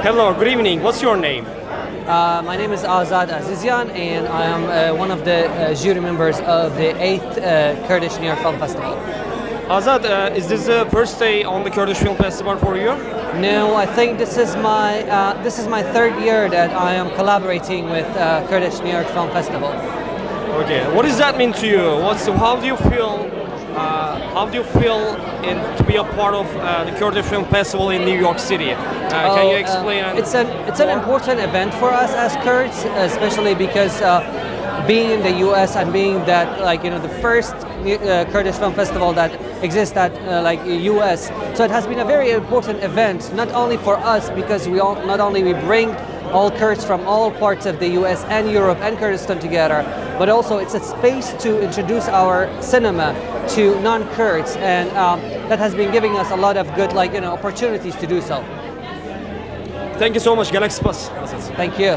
Hello, good evening. What's your name? My name is Azad Azizyan, and I am one of the jury members of the 8th Kurdish New York Film Festival. Azad, is this the first day on the Kurdish Film Festival for you? No, I think this is my third year that I am collaborating with Kurdish New York Film Festival. Okay. What does that mean to you? How do you feel? How do you feel to be a part of the Kurdish Film Festival in New York City? Can you explain? It's an important event for us as Kurds, especially because being in the U.S. and being that the first Kurdish Film Festival that exists at U.S. So it has been a very important event, not only for us because we bring all Kurds from all parts of the US and Europe and Kurdistan together, but also it's a space to introduce our cinema to non-Kurds, and that has been giving us a lot of good opportunities to do so. Thank you so much. Galaxy Pass. Thank you.